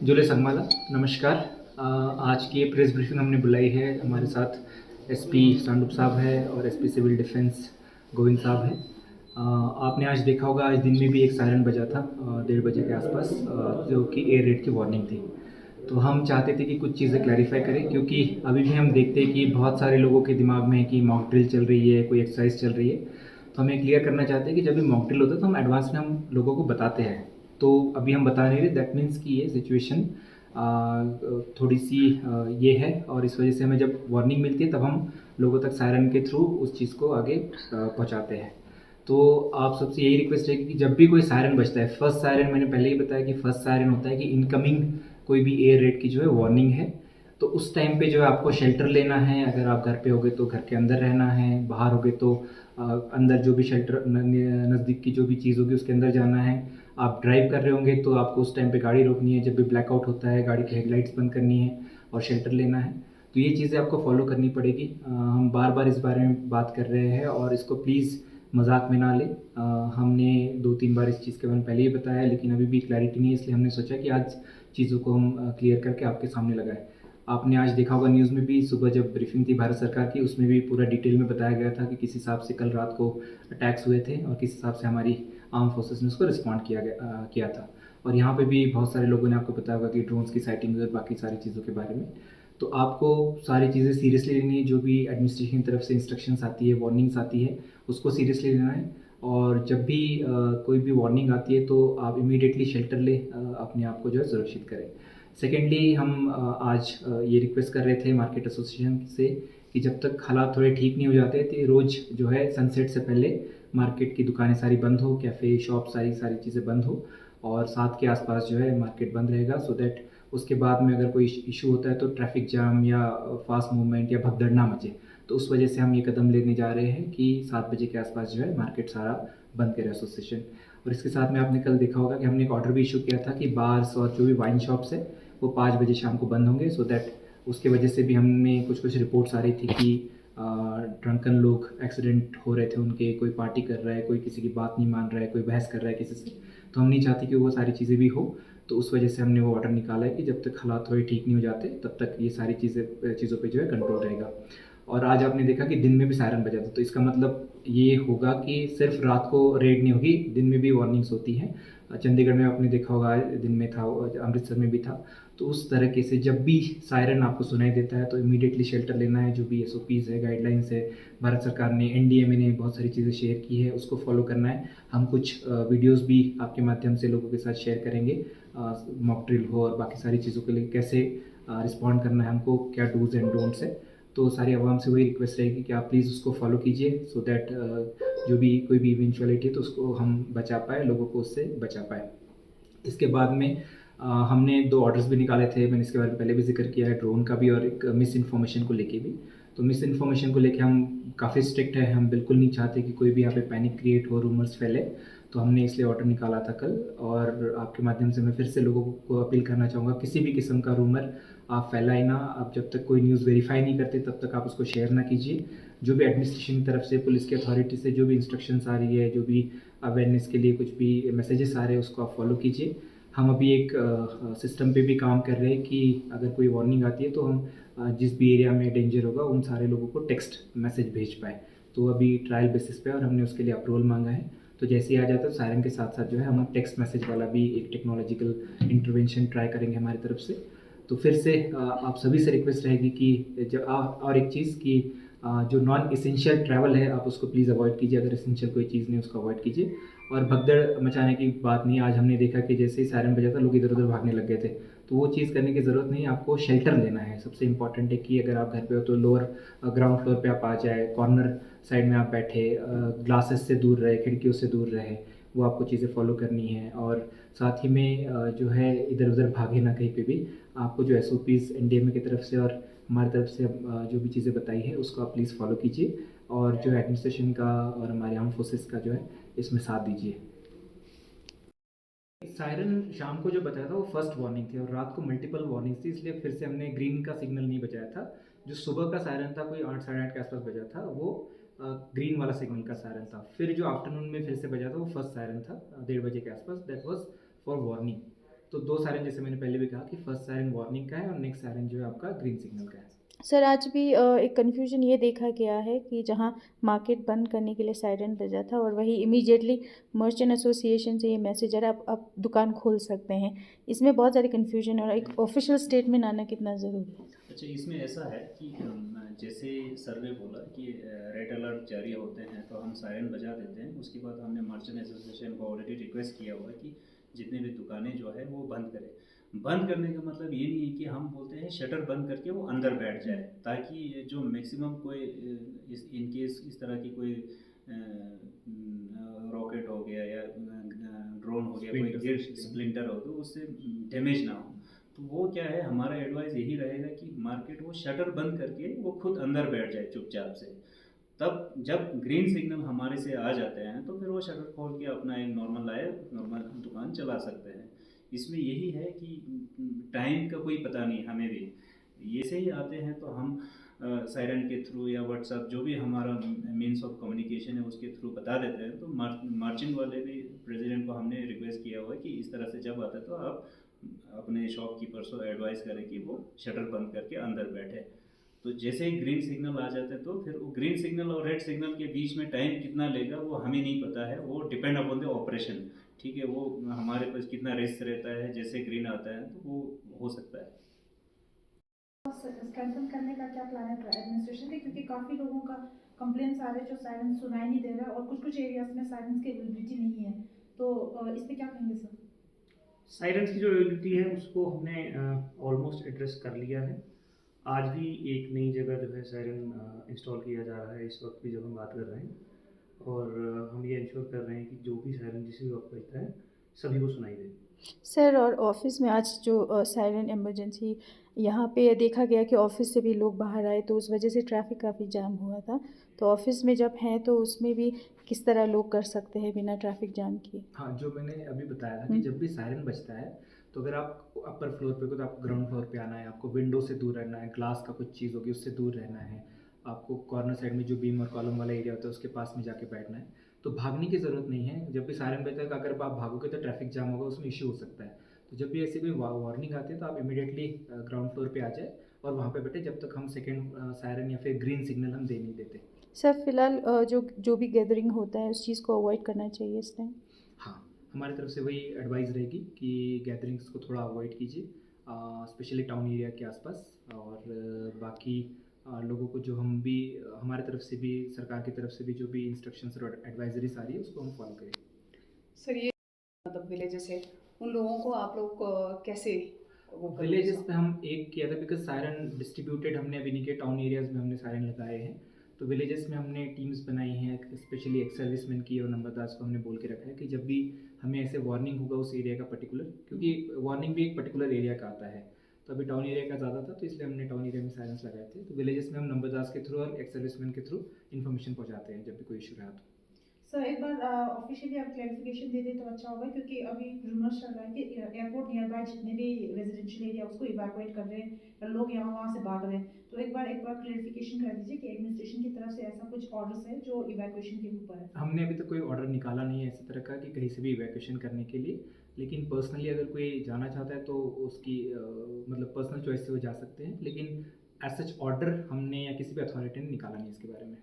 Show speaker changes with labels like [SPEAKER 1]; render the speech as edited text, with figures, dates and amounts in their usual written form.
[SPEAKER 1] जुले संगमाला नमस्कार। आज की प्रेस ब्रीफिंग हमने बुलाई है। हमारे साथ एसपी सांडुप साहब है और एसपी सिविल डिफेंस गोविंद साहब हैं। आपने आज देखा होगा, आज दिन में भी एक सायरन बजा था 1:30 बजे के आसपास, जो कि एयर रेड की वार्निंग थी। तो हम चाहते थे कि कुछ चीज़ें क्लैरिफाई करें, क्योंकि अभी भी हम देखते हैं कि बहुत सारे लोगों के दिमाग में है कि मॉक ड्रिल चल रही है, कोई एक्सरसाइज चल रही है। तो हमें क्लियर करना चाहते हैं कि जब भी मॉक ड्रिल होता है तो हम एडवांस में हम लोगों को बताते हैं। तो अभी हम बता नहीं रहे, दैट मीन्स कि ये सिचुएशन थोड़ी सी ये है, और इस वजह से हमें जब वार्निंग मिलती है तब हम लोगों तक सायरन के थ्रू उस चीज़ को आगे पहुंचाते हैं। तो आप सबसे यही रिक्वेस्ट है कि जब भी कोई सायरन बजता है, फर्स्ट सायरन मैंने पहले ही बताया कि फर्स्ट सायरन होता है कि इनकमिंग कोई भी एयर रेड की जो है वार्निंग है। तो उस टाइम पे जो है आपको शेल्टर लेना है। अगर आप घर पे होगे तो घर के अंदर रहना है, बाहर होगे तो अंदर जो भी शेल्टर नज़दीक की जो भी चीज़ होगी उसके अंदर जाना है। आप ड्राइव कर रहे होंगे तो आपको उस टाइम पे गाड़ी रोकनी है, जब भी ब्लैकआउट होता है गाड़ी की हेडलाइट्स बंद करनी है और शेल्टर लेना है। तो ये चीज़ें आपको फॉलो करनी पड़ेगी। हम बार बार इस बारे में बात कर रहे हैं और इसको प्लीज़ मजाक में ना लें। हमने 2-3 बार इस चीज़ के बारे में पहले ही बताया, लेकिन अभी भी क्लैरिटी नहीं है, इसलिए हमने सोचा कि आज चीज़ों को हम क्लियर करके आपके सामने लगाएं। आपने आज देखा होगा न्यूज़ में भी, सुबह जब ब्रीफिंग थी भारत सरकार की, उसमें भी पूरा डिटेल में बताया गया था कि किस हिसाब से कल रात को अटैक्स हुए थे और किस हिसाब से हमारी आर्म फोर्सेस ने उसको रिस्पॉन्ड किया था। और यहाँ पे भी बहुत सारे लोगों ने आपको बताया होगा कि ड्रोन्स की साइटिंग और बाकी सारी चीज़ों के बारे में। तो आपको सारी चीज़ें सीरियसली लेनी है। जो भी एडमिनिस्ट्रेशन की तरफ से इंस्ट्रक्शंस आती है, वार्निंग्स आती है, उसको सीरियसली लेना है। और जब भी कोई भी वार्निंग आती है तो आप इमीडिएटली शेल्टर लें, अपने आप को जो है सुरक्षित करें। सेकेंडली हम आज ये रिक्वेस्ट कर रहे थे मार्केट एसोसिएशन से कि जब तक हालात थोड़े ठीक नहीं हो जाते तो रोज़ जो है सनसेट से पहले मार्केट की दुकानें सारी बंद हो, कैफ़े शॉप सारी सारी चीज़ें बंद हो, और 7 के आसपास जो है मार्केट बंद रहेगा, सो दैट उसके बाद में अगर कोई इशू होता है तो ट्रैफिक जाम या फास्ट मूवमेंट या भगदड़ ना मचे। तो उस वजह से हम ये कदम लेने जा रहे हैं कि 7 बजे के आसपास जो है मार्केट सारा बंद करे एसोसिएशन। और इसके साथ में आपने कल देखा होगा कि हमने एक ऑर्डर भी इशू किया था कि बार्स और जो भी वाइन शॉप्स है वो 5 बजे शाम को बंद होंगे, सो दैट उसके वजह से भी हमें कुछ कुछ रिपोर्ट्स आ रही थी कि ड्रंकन लोग एक्सीडेंट हो रहे थे उनके, कोई पार्टी कर रहा है, कोई किसी की बात नहीं मान रहा है, कोई बहस कर रहा है किसी से। तो हम नहीं चाहते कि वो सारी चीज़ें भी हो। तो उस वजह से हमने वो ऑर्डर निकाला है कि जब तक हालात थोड़े ठीक नहीं हो जाते तब तक ये सारी चीज़ों पे जो है कंट्रोल रहेगा। और आज आपने देखा कि दिन में भी सायरन बजा था, तो इसका मतलब ये होगा कि सिर्फ रात को रेड नहीं होगी, दिन में भी वार्निंग्स होती हैं। चंडीगढ़ में आपने देखा होगा दिन में था, अमृतसर में भी था। तो उस तरीके से जब भी सायरन आपको सुनाई देता है तो इमीडिएटली शेल्टर लेना है। जो भी एसओपीज़ है, गाइडलाइंस है, भारत सरकार ने, एनडीएमए ने बहुत सारी चीज़ें शेयर की है, उसको फॉलो करना है। हम कुछ वीडियोस भी आपके माध्यम से लोगों के साथ शेयर करेंगे, मॉक ड्रिल हो और बाकी सारी चीज़ों के लिए कैसे रिस्पॉन्ड करना है हमको, क्या डूज एंड डोंट्स है। तो सारी आवाम से वही रिक्वेस्ट रहेगी कि आप प्लीज़ उसको फॉलो कीजिए, सो दैट जो भी कोई भी इवेंचुअलिटी है तो उसको हम बचा पाए, लोगों को उससे बचा पाए। इसके बाद में हमने 2 ऑर्डर्स भी निकाले थे, मैंने इसके बारे में पहले भी ज़िक्र किया है, ड्रोन का भी और एक मिस इन्फॉर्मेशन को लेके भी। तो मिस इन्फॉर्मेशन को लेके हम काफ़ी स्ट्रिक्ट है, हम बिल्कुल नहीं चाहते कि कोई भी यहाँ पे पैनिक क्रिएट हो, रूमर्स फैले। तो हमने इसलिए ऑर्डर निकाला था कल, और आपके माध्यम से मैं फिर से लोगों को अपील करना चाहूँगा, किसी भी किस्म का रूमर आप फैलाए ना। आप जब तक कोई न्यूज़ वेरीफाई नहीं करते तब तक आप उसको शेयर ना कीजिए। जो भी एडमिनिस्ट्रेशन की तरफ से, पुलिस की अथॉरिटी से जो भी इंस्ट्रक्शंस आ रही है, जो भी अवेयरनेस के लिए कुछ भी मैसेजेस आ रहे हैं, उसको आप फॉलो कीजिए। हम अभी एक सिस्टम पे भी काम कर रहे हैं कि अगर कोई वार्निंग आती है तो हम जिस भी एरिया में डेंजर होगा उन सारे लोगों को टेक्स्ट मैसेज भेज पाए। तो अभी ट्रायल बेसिस पे और हमने उसके लिए अप्रूवल मांगा है। तो जैसे ही आ जाता है सायरन के साथ साथ जो है हम टेक्स्ट मैसेज वाला भी एक टेक्नोलॉजिकल इंटरवेंशन ट्राई करेंगे हमारी तरफ से। तो फिर से आप सभी से रिक्वेस्ट रहेगी कि और एक चीज़ कि जो नॉन एसेंशियल ट्रैवल है आप उसको प्लीज़ अवॉइड कीजिए। अगर एसेंशियल कोई चीज़ नहीं उसको अवॉइड कीजिए। और भगदड़ मचाने की बात नहीं, आज हमने देखा कि जैसे ही सायरन बजा था लोग इधर उधर भागने लग गए थे। तो वो चीज़ करने की ज़रूरत नहीं, आपको शेल्टर लेना है। सबसे इंपॉर्टेंट है कि अगर आप घर पे हो तो लोअर ग्राउंड फ्लोर पे आप आ जाए, कॉर्नर साइड में आप बैठे, ग्लासेस से दूर रहे, खिड़कियों से दूर रहे, वो आपको चीज़ें फॉलो करनी है। और साथ ही में जो है इधर उधर भागे ना कहीं पे भी। आपको जो एस ओ पीज़ एनडीएमए की तरफ से और हमारी तरफ से जो भी चीज़ें बताई है उसको आप प्लीज़ फॉलो कीजिए, और जो एडमिनिस्ट्रेशन का और हमारे आर्म फोर्सेस का जो है इसमें साथ दीजिए। सायरन शाम को जो बजाया था वो फर्स्ट वार्निंग थी, और रात को मल्टीपल वार्निंग थी, इसलिए फिर से हमने ग्रीन का सिग्नल नहीं बजाया था। जो सुबह का सायरन था कोई 8 साढ़े 8 के आसपास बजा था, वो ग्रीन वाला सिग्नल का सायरन था। फिर जो आफ्टरनून में फिर से बजा था वो फर्स्ट सायरन था 1:30 बजे के आसपास, दैट वाज फॉर वार्निंग। तो 2 सायरन जैसे मैंने पहले भी कहा कि फर्स्ट सायरन वार्निंग का है और नेक्स्ट सायरन जो है आपका ग्रीन सिग्नल का है।
[SPEAKER 2] सर आज भी एक कन्फ्यूजन ये देखा गया है कि जहाँ मार्केट बंद करने के लिए सायरन बजा था और वही इमीडिएटली मर्चेंट एसोसिएशन से ये मैसेज आ रहा है आप दुकान खोल सकते हैं। इसमें बहुत सारी कन्फ्यूजन है और एक ऑफिशियल स्टेटमेंट आना कितना ज़रूरी है।
[SPEAKER 3] अच्छा, इसमें ऐसा है कि जैसे सर ने बोला कि रेड अलर्ट जारी होते हैं तो हम सायरन बजा देते हैं। उसके बाद हमने मर्चेंट एसोसिएशन को ऑलरेडी रिक्वेस्ट किया हुआ है कि जितने भी दुकानें जो है वो बंद करें। बंद करने का मतलब ये नहीं है कि हम बोलते हैं शटर बंद करके वो अंदर बैठ जाए, ताकि जो मैक्सिमम कोई इन केस इस तरह की कोई रॉकेट हो गया या ड्रोन हो गया, कोई स्प्लिंटर हो तो उससे डैमेज ना हो। तो वो क्या है, हमारा एडवाइस यही रहेगा कि मार्केट वो शटर बंद करके वो खुद अंदर बैठ जाए चुपचाप से। तब जब ग्रीन सिग्नल हमारे से आ जाते हैं तो फिर वो शटर खोल के अपना एक नॉर्मल दुकान चला सकते हैं। इसमें यही है कि टाइम का कोई पता नहीं हमें भी, ये से ही आते हैं तो हम सायरन के थ्रू या व्हाट्सएप जो भी हमारा मीन्स ऑफ कम्युनिकेशन है उसके थ्रू बता देते हैं। तो मार्जिन वाले भी प्रेसिडेंट को हमने रिक्वेस्ट किया हुआ है कि इस तरह से जब आता है तो आप अपने शॉपकीपर्स को एडवाइस करें कि वो शटर बंद करके अंदर बैठे। तो जैसे ही ग्रीन सिग्नल आ जाते हैं तो फिर वो ग्रीन सिग्नल और रेड सिग्नल के बीच में टाइम कितना लेगा वो हमें नहीं पता है, वो डिपेंड अपॉन द ऑपरेशन। ठीक है, वो हमारे पास कितना रिस्क रहता है, जैसे ग्रीन आता है तो वो हो सकता है।
[SPEAKER 4] स्ट्रेंथन करने का क्या प्लान है एडमिनिस्ट्रेशन के, क्योंकि काफ़ी लोगों का कंप्लेंट्स आ रहे हैं जो सायरन सुनाई नहीं दे रहा है और कुछ कुछ एरियाज में सायरन की अवेलेबिलिटी नहीं है, तो इस पे क्या कहेंगे सर?
[SPEAKER 5] सायरन्स की जो अवेलेबिलिटी है उसको हमने ऑलमोस्ट एड्रेस कर लिया है। आज भी एक नई जगह जो है सायरन इंस्टॉल किया जा रहा है इस वक्त भी जब हम बात कर रहे हैं, और हम ये इंश्योर कर रहे हैं कि जो भी सायरन जिस भी वक्त बजता है सभी को सुनाई दे।
[SPEAKER 2] सर और ऑफिस में आज जो सायरन इमरजेंसी यहाँ पे देखा गया कि ऑफिस से भी लोग बाहर आए तो उस वजह से ट्रैफिक काफ़ी जाम हुआ था, तो ऑफिस में जब हैं तो उसमें भी किस तरह लोग कर सकते हैं बिना ट्रैफिक जाम किए?
[SPEAKER 1] हाँ, जो मैंने अभी बताया था कि जब भी सायरन बजता है तो अगर आप अपर फ्लोर पे हो तो आपको ग्राउंड फ्लोर पे आना है, आपको विंडो से दूर रहना है, ग्लास का कुछ चीज़ होगी उससे दूर रहना है, आपको कॉर्नर साइड में जो बीम और कॉलम वाला एरिया होता है उसके पास में जाके बैठना है। तो भागने की ज़रूरत नहीं है। जब भी सायरन बजता है अगर आप भागोगे तो ट्रैफिक जाम होगा, उसमें इश्यू हो सकता है। तो जब भी ऐसी कोई वार्निंग आती है तो आप इमीडिएटली ग्राउंड फ्लोर पे आ जाए और वहाँ पे बैठे जब तक हम सेकेंड सायरन या फिर ग्रीन सिग्नल हम दे नहीं देते।
[SPEAKER 2] सर फिलहाल जो जो भी गैदरिंग होता है उस चीज़ को अवॉइड करना चाहिए इस टाइम।
[SPEAKER 1] हाँ, हमारी तरफ से वही एडवाइस रहेगी कि गैदरिंग्स को थोड़ा अवॉइड कीजिए, स्पेशली टाउन एरिया के आसपास। और बाकी लोगों को जो हम भी हमारे तरफ से भी सरकार की तरफ से भी जो भी इंस्ट्रक्शंस और एडवाइजरीज आ रही है उसको हम फॉलो करें।
[SPEAKER 6] सर ये मतलब विलेजेस है, उन लोगों को आप लोग कैसे वो करोगे?
[SPEAKER 1] विलेजेस पे हम एक किया था बिकॉज सायरन डिस्ट्रीब्यूटेड हमने अभी नहीं किया, टाउन एरियाज़ में हमने सायरन लगाए हैं। तो विलेजेस में हमने टीम्स बनाई हैं, स्पेशली एक्स सर्विसमैन की और नंबरदार्स को हमने बोल के रखा है कि जब भी हमें ऐसे वार्निंग होगा उस एरिया का पर्टिकुलर, क्योंकि वार्निंग भी एक पर्टिकुलर एरिया का आता है। तो अभी टाउन एरिया का ज़्यादा था तो इसलिए हमने टाउन एरिया में सायरन्स लगाए थे। तो विलेजेस में हम नंबरदार्स के थ्रू और एक्स सर्विसमैन के थ्रू इन्फॉर्मेशन पहुँचाते हैं जब भी कोई इशू रहा तो।
[SPEAKER 4] सर एक बार ऑफिशियली आप क्लैरिफिकेशन दे दें तो अच्छा होगा, क्योंकि अभी रूमर्स चल रहा है कि एयरपोर्ट नियर बाय जितने भी रेजिडेंशियल एरिया उसको इवैक्यूएट कर रहे हैं, लोग यहाँ वहाँ से भाग रहे हैं। तो एक बार क्लैरिफिकेशन कर दीजिए कि एडमिनिस्ट्रेशन की तरफ से ऐसा कुछ ऑर्डर्स है जो इवैक्यूएशन के ऊपर है।
[SPEAKER 1] हमने अभी तक कोई ऑर्डर निकाला नहीं है इसी तरह का कि कहीं से भी इवैक्यूएशन करने के लिए, लेकिन पर्सनली अगर कोई जाना चाहता है तो उसकी मतलब पर्सनल चॉइस से वो जा सकते हैं, लेकिन एज सच ऑर्डर हमने या किसी भी अथॉरिटी ने निकाला नहीं इसके बारे में।